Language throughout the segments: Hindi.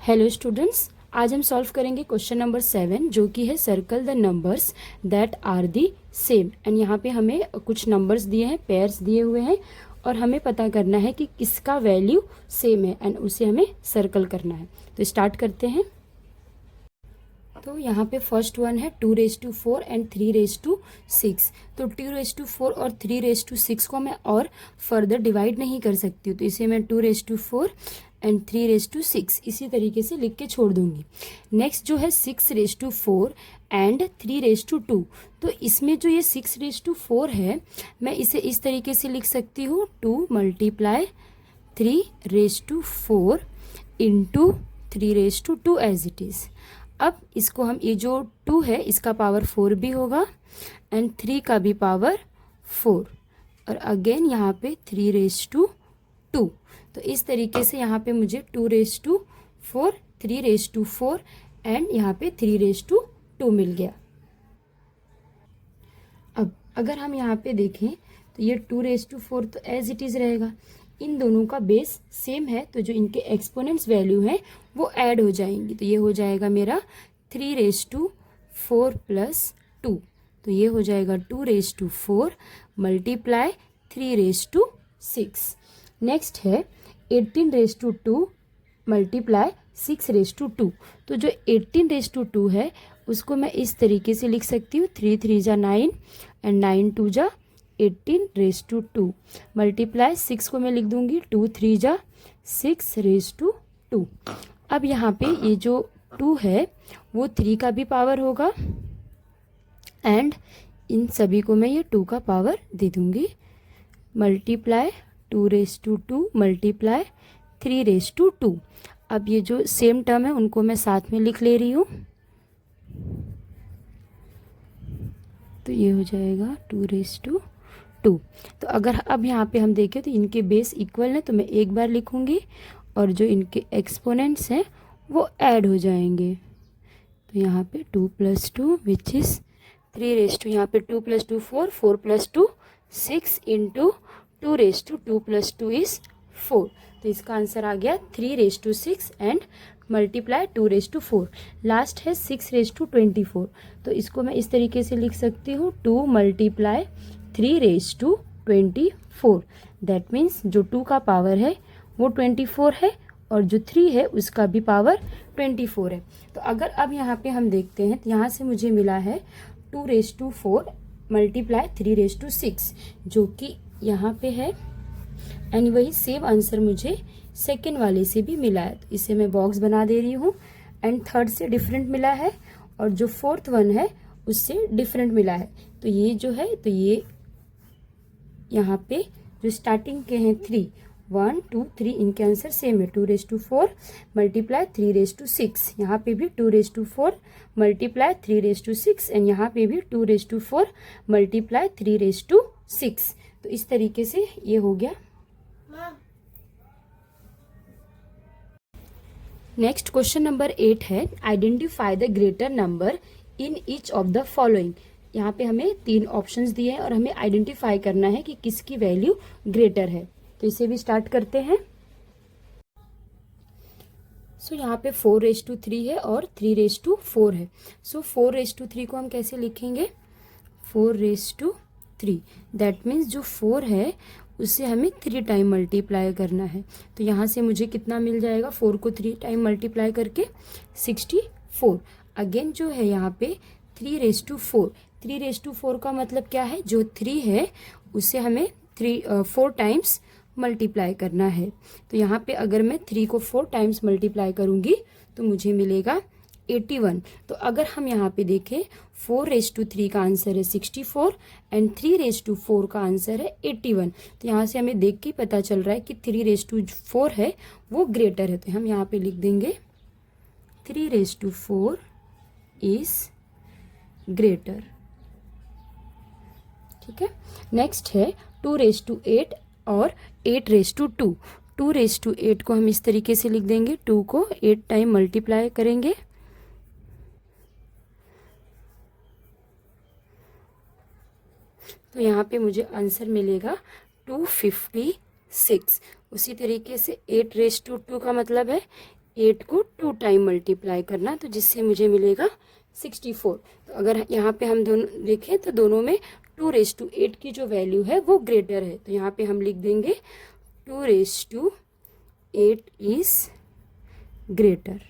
हेलो स्टूडेंट्स, आज हम सॉल्व करेंगे क्वेश्चन नंबर 7 जो कि है circle the numbers that are the same. And यहाँ पे हमें कुछ नंबर्स दिए हैं, पेयर्स दिए हुए हैं और हमें पता करना है कि किसका वैल्यू सेम है एंड उसे हमें सर्कल करना है। तो स्टार्ट करते हैं। तो यहाँ पे फर्स्ट वन है 2⁴ एंड 3⁶। तो 2⁴ और 3⁶ को मैं और फर्दर डिवाइड नहीं कर सकती हूँ, तो इसे मैं 2⁴ एंड 3⁶ इसी तरीके से लिख के छोड़ दूंगी। नेक्स्ट जो है 6⁴ एंड 3⁴, तो इसमें जो ये 6⁴ है मैं इसे इस तरीके से लिख सकती हूँ 2 × 3⁴ इंटू 3⁴ एज इट इज़। अब इसको हम, ये जो 2 है इसका पावर 4 भी होगा एंड 3 का भी पावर 4 और अगेन यहाँ पे 3⁴ तो इस तरीके से यहाँ पे मुझे 2⁴, 3⁴ एंड यहाँ पे 3⁴ मिल गया। अब अगर हम यहाँ पे देखें तो ये 2⁴ तो एज इट इज़ रहेगा, इन दोनों का बेस सेम है तो जो इनके एक्सपोनेंट्स वैल्यू हैं वो ऐड हो जाएंगी। तो ये हो जाएगा मेरा 3⁴ + 2, तो ये हो जाएगा 2⁴ × 3⁶। नेक्स्ट है 18⁻² × 6⁻²। तो जो 18⁻² है उसको मैं इस तरीके से लिख सकती हूँ 3 × 3 = 9 एंड 9 × 2 = 18⁻²। मल्टीप्लाई 6 को मैं लिख दूंगी 2 × 3 = 6⁻²। अब यहाँ पे ये जो 2 है वो 3 का भी पावर होगा एंड इन सभी को मैं ये 2 का पावर दे दूंगी। Multiply 2⁻² multiply 3⁻²। अब ये जो सेम टर्म है उनको मैं साथ में लिख ले रही हूँ, तो ये हो जाएगा 2⁻²। तो अगर अब यहाँ पे हम देखें तो इनके बेस इक्वल है तो मैं एक बार लिखूंगी और जो इनके एक्सपोनेंट्स हैं वो ऐड हो जाएंगे। तो यहाँ पे 2 + 2 विच इज़ 3⁻², यहाँ पे 2 + 2 4, 4 + 2 6 इंटू 2⁻² + 2 इज़ 4। तो इसका आंसर आ गया 3⁻6 एंड मल्टीप्लाई 2⁻4। लास्ट है 6⁻24, तो इसको मैं इस तरीके से लिख सकती हूँ 2 × 3⁻24। दैट मीन्स जो 2 का पावर है वो 24 है और जो 3 है उसका भी पावर 24 है। तो अगर अब यहाँ पे हम देखते हैं तो यहाँ से मुझे मिला है 2⁻4 × 3⁻6 जो कि यहाँ पे है एंड वही सेम आंसर मुझे सेकेंड वाले से भी मिला है। तो इसे मैं बॉक्स बना दे रही हूँ एंड थर्ड से डिफरेंट मिला है और जो फोर्थ वन है उससे डिफरेंट मिला है। तो ये जो है, तो ये यहाँ पे जो स्टार्टिंग के हैं 3, 1 2 3 इनके आंसर सेम है 2⁻4 मल्टीप्लाई 3⁻6। यहाँ पे भी 2⁻4 मल्टीप्लाई 3⁻6 एंड यहाँ पे भी 2⁻4 मल्टीप्लाई 3⁻6। तो इस तरीके से ये हो गया। नेक्स्ट क्वेश्चन नंबर 8 है identify the greater number in each of the following. यहाँ पे हमें 3 ऑप्शंस दिए हैं और हमें आइडेंटिफाई करना है कि किसकी वैल्यू ग्रेटर है। तो इसे भी स्टार्ट करते हैं। सो यहाँ पे 4⁻3 है और 3⁻4 है। सो 4⁻3 को हम कैसे लिखेंगे, 4⁻3। दैट मीन्स जो 4 है उससे हमें 3 टाइम मल्टीप्लाई करना है। तो यहाँ से मुझे कितना मिल जाएगा, 4 को 3 टाइम मल्टीप्लाई करके 64। अगेन जो है यहाँ पे 3⁻4, 3⁻4 का मतलब क्या है, जो 3 है उसे हमें 4 टाइम्स मल्टीप्लाई करना है। तो यहाँ पे अगर मैं 3 को 4 टाइम्स मल्टीप्लाई करूँगी तो मुझे मिलेगा 81। तो अगर हम यहाँ पे देखें 4⁻3 का आंसर है 64 एंड 3⁻4 का आंसर है 81। तो यहाँ से हमें देख के पता चल रहा है कि 3⁻4 है वो ग्रेटर है। तो हम यहाँ पे लिख देंगे 3⁻4 इज ग्रेटर। ठीक है। नेक्स्ट है 2⁻8 और 8⁻2। 2⁻8 को हम इस तरीके से लिख देंगे, 2 को 8 टाइम मल्टीप्लाई करेंगे तो यहाँ पे मुझे आंसर मिलेगा 256। उसी तरीके से 8⁻2 का मतलब है 8 को 2 टाइम मल्टीप्लाई करना, तो जिससे मुझे मिलेगा 64। तो अगर यहाँ पे हम दोनों देखें तो दोनों में 2⁸ की जो वैल्यू है वो ग्रेटर है, तो यहाँ पे हम लिख देंगे 2⁸ इज ग्रेटर।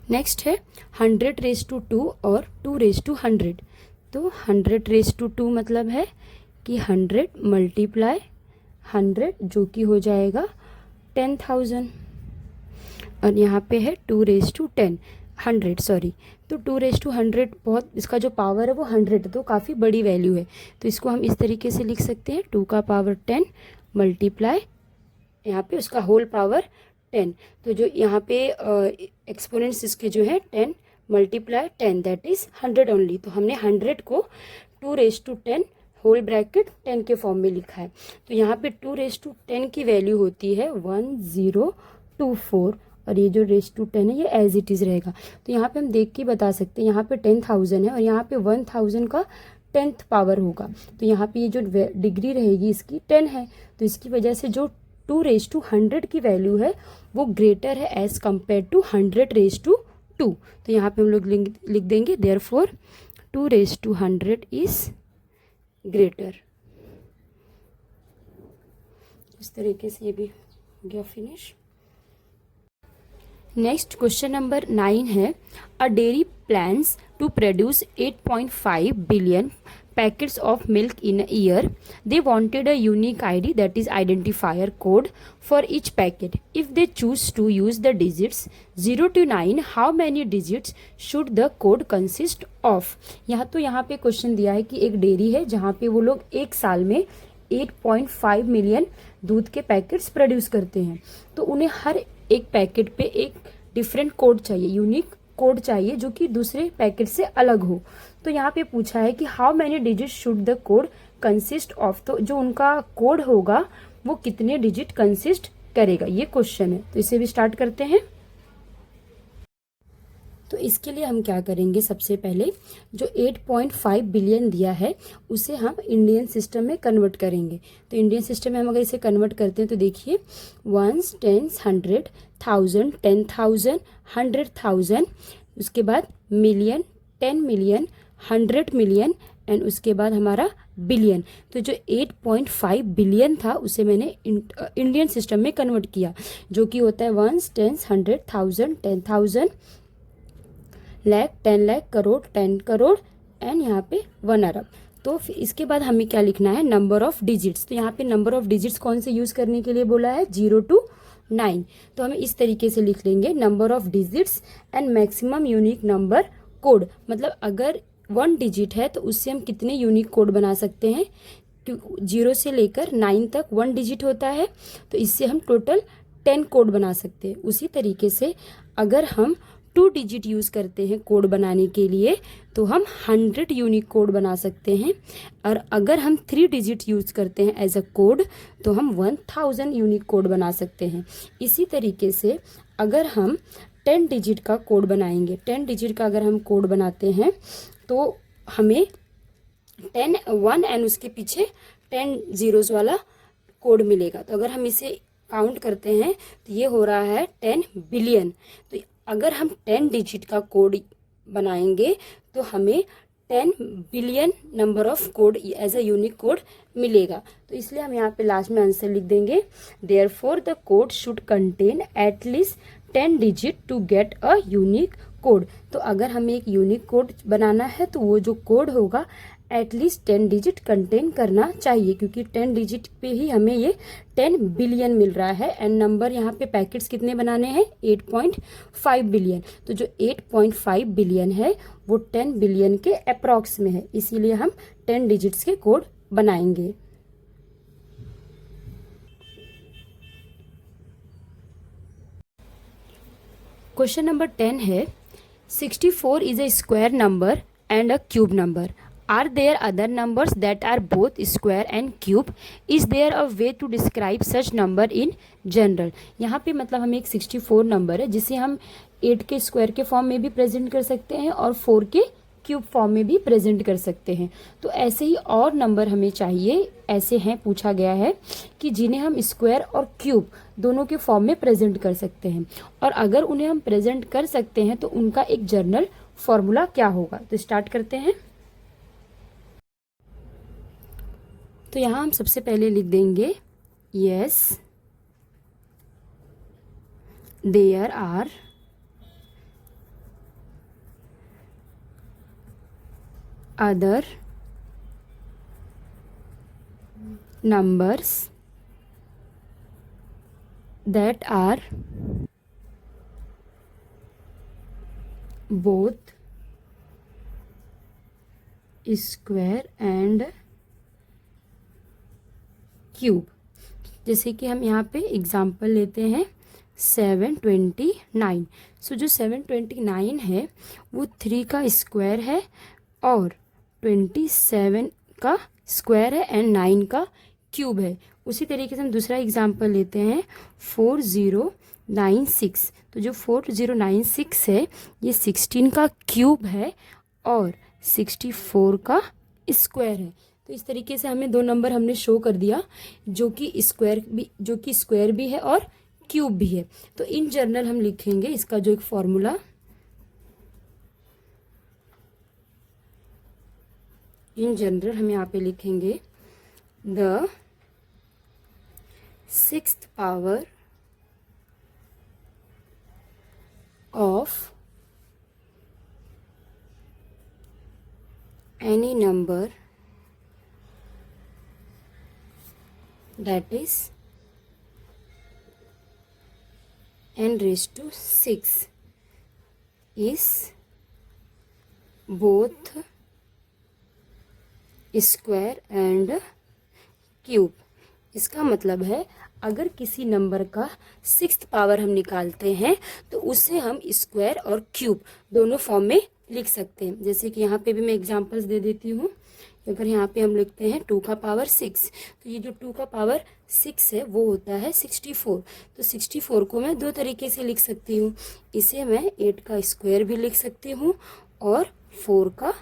नेक्स्ट है 100⁻² और 2⁻100। तो 100⁻² मतलब है कि 100 मल्टीप्लाई 100 जो कि हो जाएगा 10,000, और यहाँ पे है 2⁻10 100 सॉरी, तो 2⁻100 बहुत, इसका जो पावर है वो 100, तो काफ़ी बड़ी वैल्यू है। तो इसको हम इस तरीके से लिख सकते हैं 2 का पावर 10 मल्टीप्लाई यहाँ पे उसका होल पावर 10। तो जो यहाँ पे एक्सपोनेंट्स इसके जो है 10 मल्टीप्लाई 10 दैट इज़ 100 ओनली। तो हमने 100 को 2⁻10 होल ब्रैकेट 10 के फॉर्म में लिखा है। तो यहाँ पे 2⁻10 की वैल्यू होती है 1024, और ये जो ⁻10 है ये एज इट इज़ रहेगा। तो यहाँ पे हम देख के बता सकते हैं, यहाँ पे 10,000 है और यहाँ पे 1000 का 10th पावर होगा, तो यहाँ पे ये जो डिग्री रहेगी इसकी 10 है, तो इसकी वजह से जो 2⁻100 की वैल्यू है वो ग्रेटर है एज कम्पेयर टू 100⁻2। तो यहाँ पे हम लोग लिख देंगे देयरफॉर 2⁻100 इज ग्रेटर। इस तरीके से ये भी हो गया फिनिश। नेक्स्ट क्वेश्चन नंबर 9 है, a dairy plans to produce 8.5 billion packets of milk in a year. They wanted a unique ID, that is identifier code, for each packet. If they choose to use the digits 0 to 9, how many digits should the code consist of? यहाँ पे क्वेश्चन दिया है कि एक डेयरी है जहाँ पे वो लोग एक साल में 8.5 मिलियन दूध के पैकेट्स प्रोड्यूस करते हैं, तो उन्हें हर एक पैकेट पे एक डिफरेंट कोड चाहिए, यूनिक कोड चाहिए जो कि दूसरे पैकेट से अलग हो। तो यहाँ पे पूछा है कि how many digit should the code consist of, तो जो उनका कोड होगा वो कितने डिजिट कंसिस्ट करेगा, ये क्वेश्चन है। तो इसे भी स्टार्ट करते हैं। तो इसके लिए हम क्या करेंगे, सबसे पहले जो 8.5 बिलियन दिया है उसे हम इंडियन सिस्टम में कन्वर्ट करेंगे। तो इंडियन सिस्टम में हम अगर इसे कन्वर्ट करते हैं तो देखिए 1s, 10s, 100, 1000, 10,000, 100,000, उसके बाद मिलियन, 10 मिलियन, 100 मिलियन एंड उसके बाद हमारा बिलियन। तो जो 8.5 बिलियन था उसे मैंने इंडियन सिस्टम में कन्वर्ट किया, जो कि होता है 1s, 10s, 100, 1000, 10,000, lakh, 10 lakh, crore, 10 crore and यहाँ पे 1 अरब। तो फिर इसके बाद हमें क्या लिखना है, नंबर ऑफ डिजिट्स। तो यहाँ पे नंबर ऑफ डिजिट्स कौन से यूज़ करने के लिए बोला है, 0 to 9। तो हमें इस तरीके से लिख लेंगे number of digits and maximum unique number code. मतलब अगर 1 डिजिट है तो उससे हम कितने यूनिक कोड बना सकते हैं, क्योंकि 0 से लेकर 9 तक 1 डिजिट होता है, तो इससे हम टोटल 10 कोड बना सकते हैं। उसी तरीके से अगर हम 2 डिजिट यूज़ करते हैं कोड बनाने के लिए तो हम 100 यूनिक कोड बना सकते हैं, और अगर हम 3 डिजिट यूज़ करते हैं एज अ कोड तो हम 1000 यूनिक कोड बना सकते हैं। इसी तरीके से अगर हम 10 डिजिट का कोड बनाएंगे, 10 डिजिट का अगर हम कोड बनाते हैं तो हमें 10 1 एंड उसके पीछे 10 जीरोस वाला कोड मिलेगा। तो अगर हम इसे काउंट करते हैं तो ये हो रहा है 10 बिलियन। तो अगर हम 10 डिजिट का कोड बनाएंगे तो हमें 10 billion number of code as a unique code मिलेगा। तो इसलिए हम यहाँ पे लास्ट में आंसर लिख देंगे, therefore the code should contain at least 10 digit to get a unique code. तो अगर हमें एक यूनिक कोड बनाना है तो वो जो कोड होगा एटलीस्ट 10 डिजिट कंटेन करना चाहिए, क्योंकि 10 डिजिट पे ही हमें ये 10 बिलियन मिल रहा है। एंड नंबर यहाँ पे पैकेट्स कितने बनाने हैं, 8.5 बिलियन। तो जो 8.5 बिलियन है वो 10 बिलियन के अप्रॉक्स में है, इसीलिए हम 10 डिजिट्स के कोड बनाएंगे। क्वेश्चन नंबर 10 है, 64 is a square number and a cube number. Are there other numbers that are both square and cube? Is there a way to describe such number in general? यहाँ पे मतलब हमें एक 64 नंबर है जिसे हम 8 के स्क्वायर के फॉर्म में भी प्रेजेंट कर सकते हैं और 4 के क्यूब फॉर्म में भी प्रेजेंट कर सकते हैं। तो ऐसे ही और नंबर हमें चाहिए, ऐसे हैं, पूछा गया है कि जिन्हें हम स्क्वायर और क्यूब दोनों के फॉर्म में प्रेजेंट कर सकते हैं, और अगर उन्हें हम प्रेजेंट कर सकते हैं तो उनका एक जनरल फॉर्मूला क्या होगा। तो स्टार्ट करते हैं। तो यहाँ हम सबसे पहले लिख देंगे yes there are other numbers that are both square and cube। जैसे कि हम यहाँ पे एग्जाम्पल लेते हैं 729। सो जो 729 है वो 3 का स्क्वायर है और 27 का स्क्वायर है एंड 9 का क्यूब है। उसी तरीके से हम दूसरा एग्जाम्पल लेते हैं 4096। तो जो 4096 है ये 16 का क्यूब है और 64 का स्क्वायर है। तो इस तरीके से हमें दो नंबर हमने शो कर दिया जो कि स्क्वायर भी है और क्यूब भी है। तो इन जनरल हम लिखेंगे इसका जो एक फॉर्मूला, इन जनरल हम यहाँ पे लिखेंगे the 6th power of any number that is n⁻6 is both square and cube. इसका मतलब है अगर किसी नंबर का 6th पावर हम निकालते हैं तो उसे हम स्क्वायर और क्यूब दोनों फॉर्म में लिख सकते हैं। जैसे कि यहाँ पे भी मैं एग्जांपल्स दे देती हूँ। अगर यहाँ पे हम लिखते हैं 2 का पावर 6, तो ये जो 2 का पावर 6 है वो होता है 64। तो 64 को मैं दो तरीके से लिख सकती हूँ। इसे मैं 8 का स्क्वायर भी लिख सकती हूँ और 4 का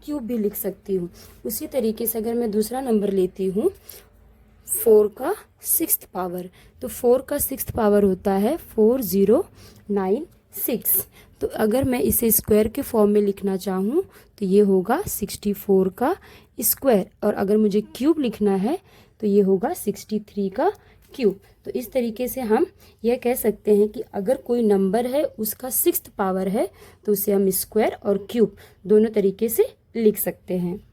क्यूब भी लिख सकती हूँ। उसी तरीके से अगर मैं दूसरा नंबर लेती हूँ 4 का 6th पावर, तो 4 का 6th पावर होता है 4096। तो अगर मैं इसे स्क्वायर के फॉर्म में लिखना चाहूँ तो ये होगा 64 का स्क्वायर, और अगर मुझे क्यूब लिखना है तो ये होगा 63 का क्यूब। तो इस तरीके से हम यह कह सकते हैं कि अगर कोई नंबर है उसका 6th पावर है तो उसे हम स्क्वायर और क्यूब दोनों तरीके से लिख सकते हैं।